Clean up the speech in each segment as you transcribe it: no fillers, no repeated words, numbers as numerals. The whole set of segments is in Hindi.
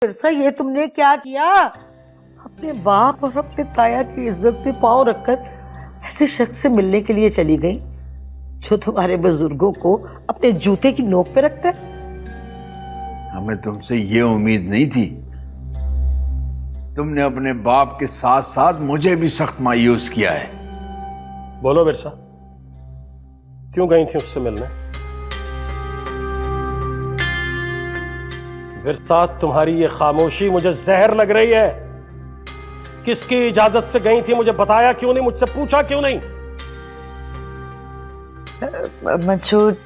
फिरसा ये तुमने क्या किया? अपने बाप और अपने ताया की इज्जत पे पांव रखकर ऐसे शख्स से मिलने के लिए चली गई जो तुम्हारे बुजुर्गों को अपने जूते की नोक पे रखता है। हमें तुमसे ये उम्मीद नहीं थी। तुमने अपने बाप के साथ साथ मुझे भी सख्त मायूस किया है। बोलो बिरसा, क्यों गई थी उससे मिलने? बिरसा, तुम्हारी ये खामोशी मुझे जहर लग रही है। किसकी इजाजत से गई थी मुझे बताया क्यों नहीं? मुझसे पूछा क्यों नहीं? मंसूर,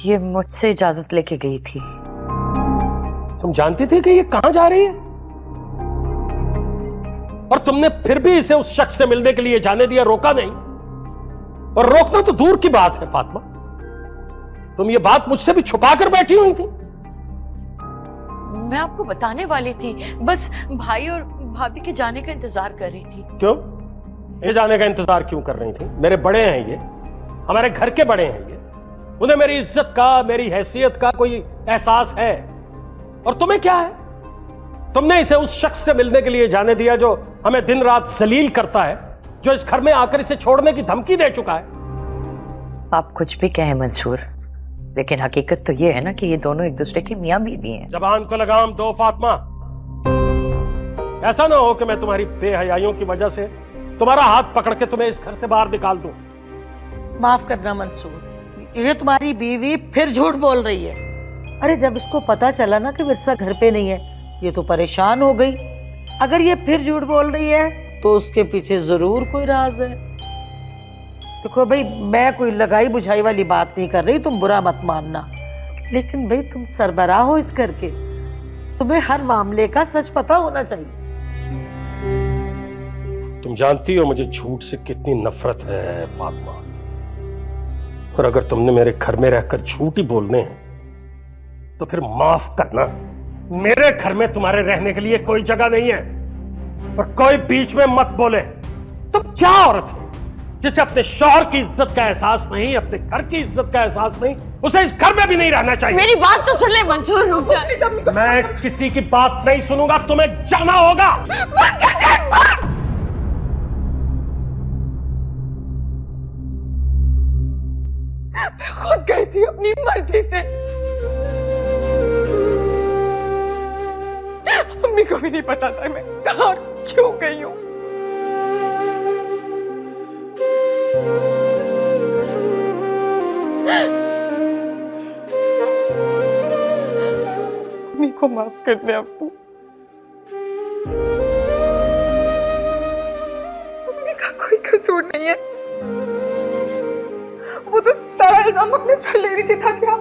ये मुझसे इजाजत लेके गई थी। तुम जानती थी कि ये कहां जा रही है? और तुमने फिर भी इसे उस शख्स से मिलने के लिए जाने दिया, रोका नहीं। और रोकना तो दूर की बात है फातिमा, तुम ये बात मुझसे भी छुपा कर बैठी हुई थी। मैं आपको बताने वाली थी, बस भाई और भाभी के जाने का इंतजार कर रही थी। क्यों? ये जाने का इंतजार क्यों कर रही थी? मेरे बड़े हैं ये, हमारे घर के बड़े हैं ये, उन्हें मेरी इज्जत का, मेरी हैसियत का कोई एहसास है। और तुम्हें क्या है? तुमने इसे उस शख्स से मिलने के लिए जाने दिया जो हमें दिन रात जलील करता है, जो इस घर में आकर इसे छोड़ने की धमकी दे चुका है। आप कुछ भी कहें मंसूर, लेकिन हकीकत तो ये है ना कि ये दोनों एक दूसरे के मियां बीवी हैं। जबान को लगाम दो फातिमा। ऐसा ना हो कि मैं तुम्हारी बेहयाइयों की वजह से तुम्हारा हाथ पकड़ के तुम्हें इस घर से बाहर निकाल दूं। माफ करना मंसूर, ये तुम्हारी बीवी फिर झूठ बोल रही है। अरे जब इसको पता चला ना कि बिरसा घर पे नहीं है, ये तो परेशान हो गई। अगर ये फिर झूठ बोल रही है तो उसके पीछे जरूर कोई राज है। देखो भाई, मैं कोई लगाई बुझाई वाली बात नहीं कर रही, तुम बुरा मत मानना, लेकिन भाई तुम सरबराह हो इस घर के, तुम्हें हर मामले का सच पता होना चाहिए। तुम जानती हो मुझे झूठ से कितनी नफरत है फातिमा, और अगर तुमने मेरे घर में रहकर झूठ ही बोलने हैं तो फिर माफ करना, मेरे घर में तुम्हारे रहने के लिए कोई जगह नहीं है। और कोई बीच में मत बोले। तुम क्या औरत हो जिसे अपने शौहर की इज्जत का एहसास नहीं, अपने घर की इज्जत का एहसास नहीं, उसे इस घर में भी नहीं रहना चाहिए। मेरी बात तो सुन ले मंसूर, रुक जा। मैं किसी की बात नहीं सुनूंगा, तुम्हें जाना होगा। मैं खुद गई थी अपनी मर्जी से, मम्मी को भी नहीं पता था मैं कहां और क्यों गई हूं। मम्मी को माफ कर दे अब्बू, मम्मी का कोई कसूर नहीं है। वो तो सारा इल्जाम अपने सर ले रही थी था क्या?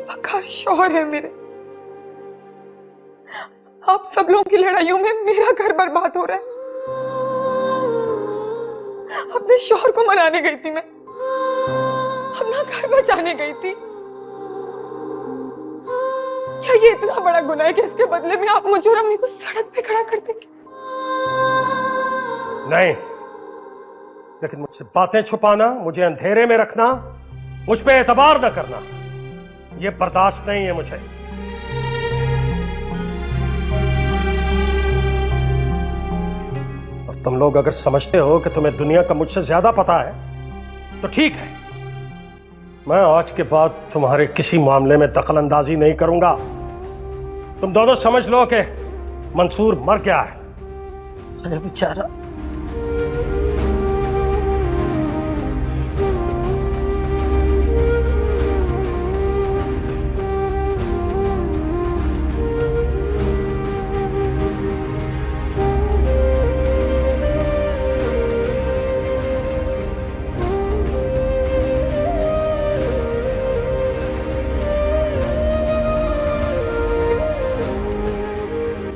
पक्का शौहर है मेरे। आप सब लोगों की लड़ाइयों में मेरा घर बर्बाद हो रहा है। अपने शौहर को मनाने गई थी मैं, अपना घर बचाने गई थी। क्या ये इतना बड़ा गुनाह है कि इसके बदले में आप मुझे और अम्मी को सड़क पे खड़ा कर देंगे? नहीं, लेकिन मुझसे बातें छुपाना, मुझे अंधेरे में रखना, मुझ पे एतबार न करना, ये बर्दाश्त नहीं है मुझे। और तुम लोग अगर समझते हो कि तुम्हें दुनिया का मुझसे ज्यादा पता है तो ठीक है, मैं आज के बाद तुम्हारे किसी मामले में दखल अंदाजी नहीं करूंगा। तुम दोनों समझ लो कि मंसूर मर गया है। अरे बेचारा,